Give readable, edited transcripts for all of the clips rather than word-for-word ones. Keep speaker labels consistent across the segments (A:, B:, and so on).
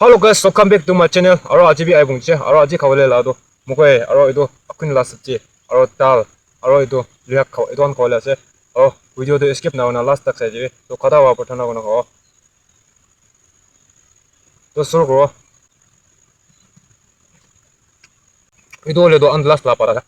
A: Hello guys, welcome back to my channel. Aro aji bi ai bung che. Aro aji khawle la do. Mukoi aro ido akun la schi. Aro tal. Aro ido liak khaw idon khawle ase. Oh, video do skip na na last tak sai ji. To khada wa pathana ko na ko. To sur ko. Ido le do and last la para.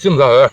A: Sim la.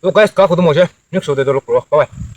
A: So guys, ka ko mo je. Next video do lo pro. Bye bye.